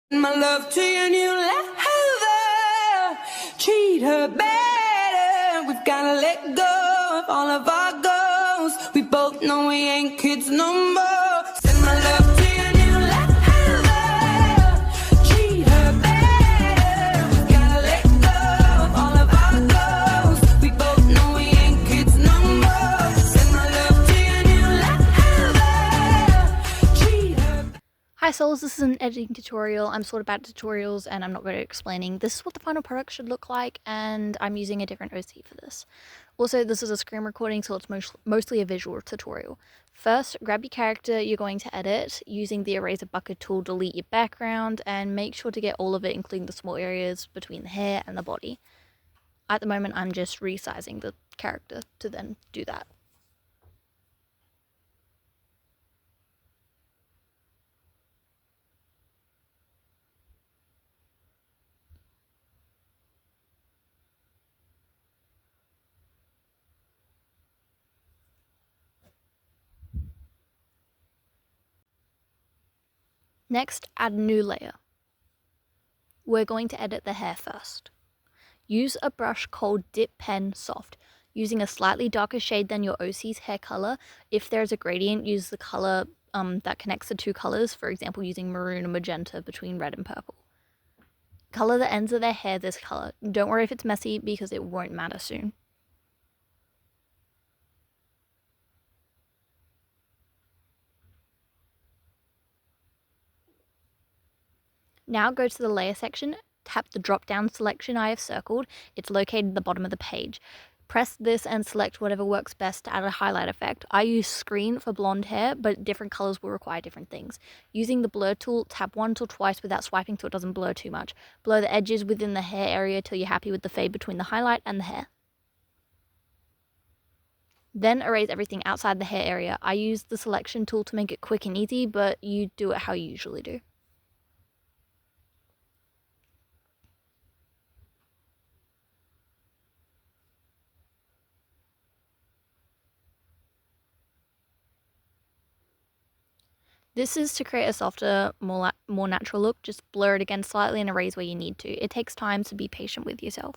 My love to you and you let her treat her better. We've gotta let go of all of our goals. We both know we ain't kids no more. Send my love to you and you let her treat her better. We've gotta let go of all of our goals. We both know we ain't kids no more. Send my love to you and you let her treat her better. Hi souls, this is an editing tutorial. I'm sort of bad at tutorials and I'm not good at explaining. This is what the final product should look like, and I'm using a different OC for this. Also, this is a screen recording, so it's mostly a visual tutorial. First, grab your character you're going to edit. Using the eraser bucket tool, delete your background and make sure to get all of it, including the small areas between the hair and the body. At the moment, I'm just resizing the character to then do that. Next, add a new layer. We're going to edit the hair first. Use a brush called Dip Pen Soft, using a slightly darker shade than your OC's hair color. If there's a gradient, use the color that connects the two colors, for example using maroon and magenta between red and purple. Color the ends of their hair this color. Don't worry if it's messy because it won't matter soon. Now go to the layer section, tap the drop down selection I have circled. It's located at the bottom of the page. Press this and select whatever works best to add a highlight effect. I use screen for blonde hair, but different colors will require different things. Using the blur tool, tap once or twice without swiping so it doesn't blur too much. Blur the edges within the hair area till you're happy with the fade between the highlight and the hair. Then erase everything outside the hair area. I use the selection tool to make it quick and easy, but you do it how you usually do. This is to create a softer, more natural look. Just blur it again slightly and erase where you need to. It takes time, so be patient with yourself.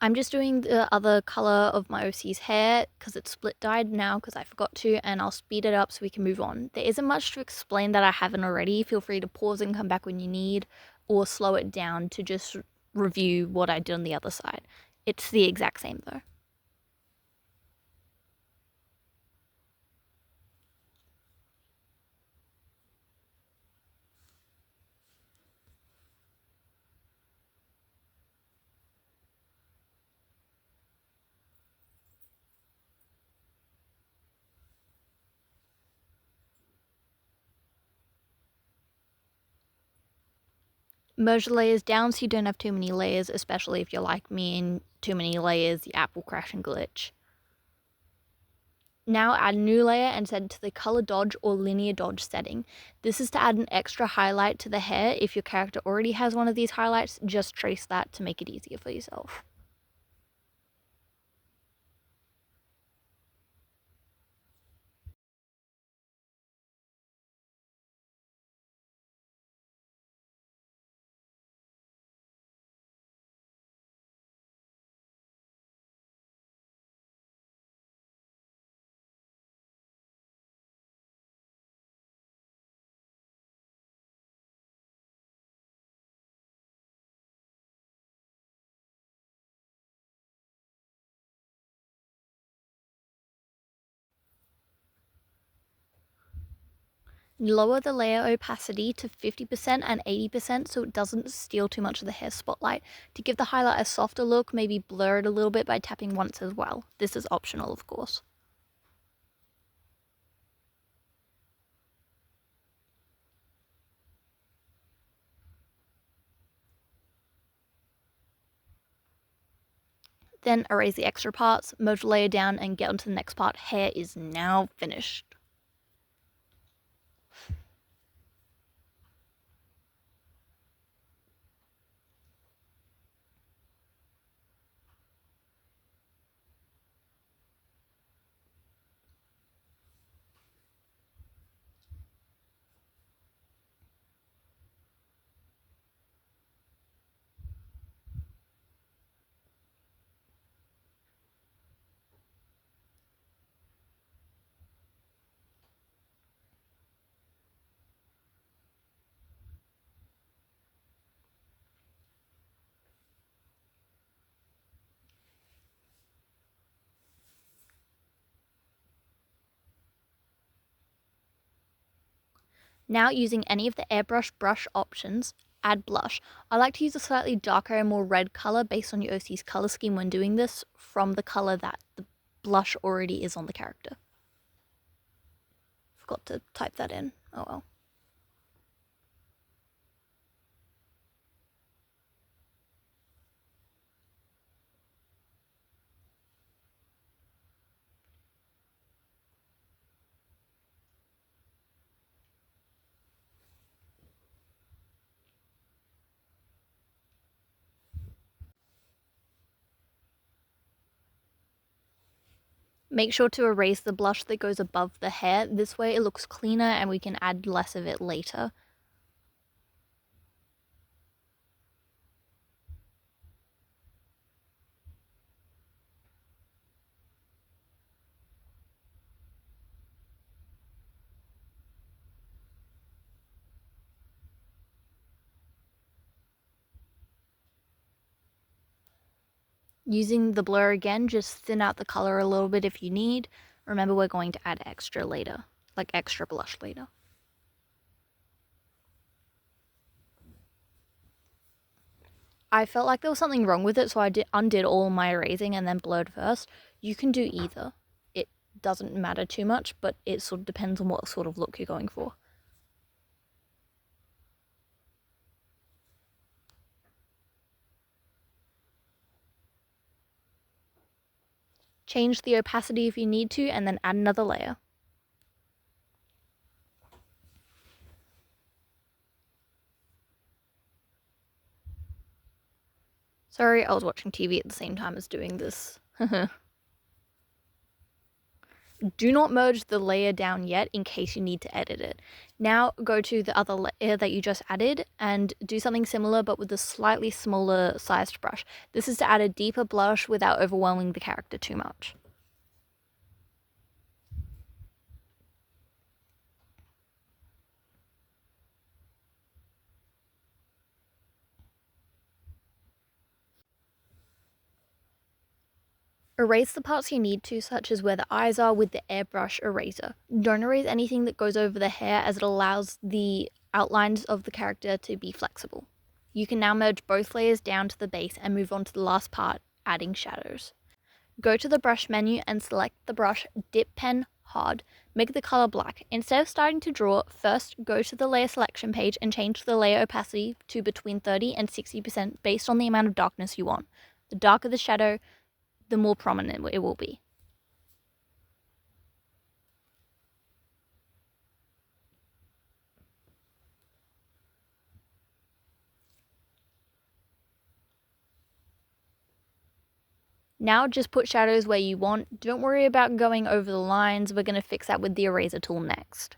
I'm just doing the other color of my OC's hair because it's split dyed now because I forgot to, and I'll speed it up so we can move on. There isn't much to explain that I haven't already. Feel free to pause and come back when you need, or slow it down to just review what I did on the other side. It's the exact same though. Merge the layers down so you don't have too many layers, especially if you're like me and too many layers, the app will crash and glitch. Now add a new layer and set it to the color dodge or linear dodge setting. This is to add an extra highlight to the hair. If your character already has one of these highlights, just trace that to make it easier for yourself. Lower the layer opacity to 50% and 80% so it doesn't steal too much of the hair spotlight. To give the highlight a softer look, maybe blur it a little bit by tapping once as well. This is optional, of course. Then erase the extra parts, merge the layer down and get onto the next part. Hair is now finished. Now using any of the airbrush brush options, add blush. I like to use a slightly darker and more red color based on your OC's color scheme when doing this from the color that the blush already is on the character. Forgot to type that in. Oh well. Make sure to erase the blush that goes above the hair. This way it looks cleaner and we can add less of it later. Using the blur again, just thin out the color a little bit if you need. Remember, we're going to add extra later, like extra blush later. I felt like there was something wrong with it, so I undid all my erasing and then blurred first. You can do either. It doesn't matter too much, but it sort of depends on what sort of look you're going for. Change the opacity if you need to, and then add another layer. Sorry, I was watching TV at the same time as doing this. Do not merge the layer down yet in case you need to edit it. Now go to the other layer that you just added and do something similar but with a slightly smaller sized brush. This is to add a deeper blush without overwhelming the character too much. Erase the parts you need to, such as where the eyes are, with the airbrush eraser. Don't erase anything that goes over the hair as it allows the outlines of the character to be flexible. You can now merge both layers down to the base and move on to the last part, adding shadows. Go to the brush menu and select the brush, dip pen, hard, make the color black. Instead of starting to draw, first go to the layer selection page and change the layer opacity to between 30 and 60% based on the amount of darkness you want. The darker the shadow, the more prominent it will be. Now just put shadows where you want. Don't worry about going over the lines. We're going to fix that with the eraser tool next.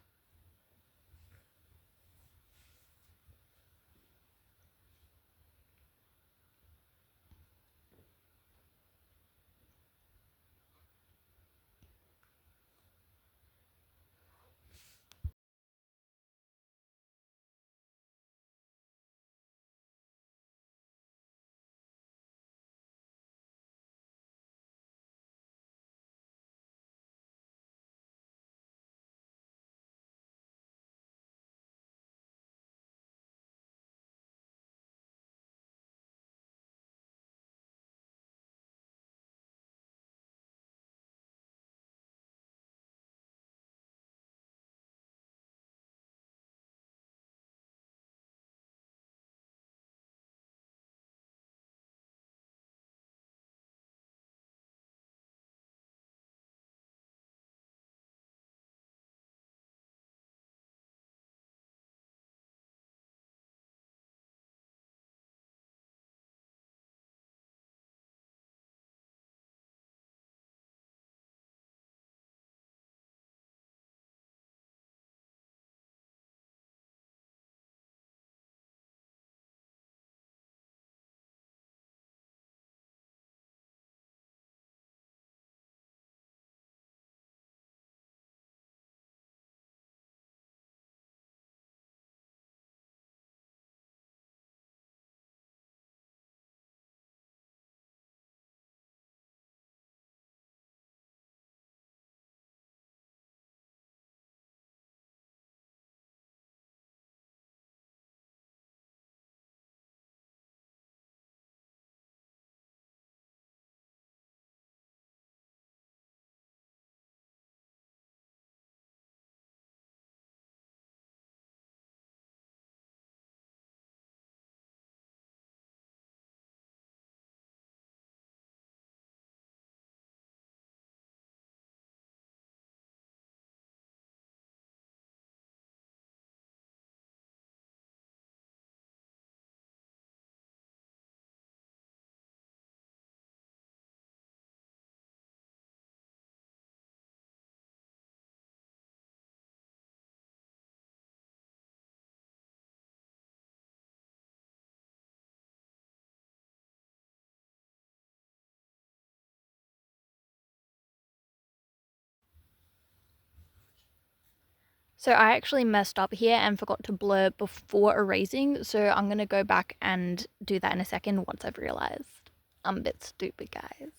So I actually messed up here and forgot to blur before erasing, so I'm going to go back and do that in a second once I've realized. I'm a bit stupid, guys.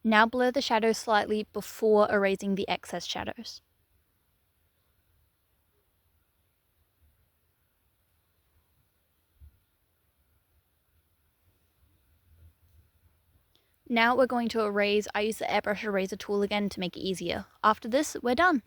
Now blur the shadows slightly before erasing the excess shadows. Now we're going to erase. I use the airbrush eraser tool again to make it easier. After this, we're done.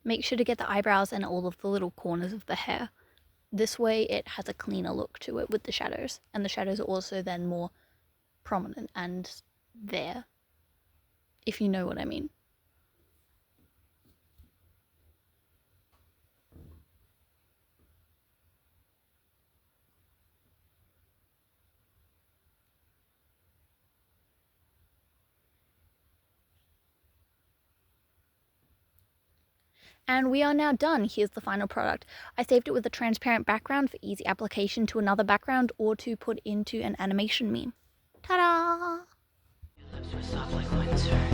Make sure to get the eyebrows and all of the little corners of the hair. This way it has a cleaner look to it with the shadows, and the shadows are also then more prominent and there, if you know what I mean. And we are now done. Here's the final product. I saved it with a transparent background for easy application to another background or to put into an animation meme. Ta-da! Your lips were soft like winter.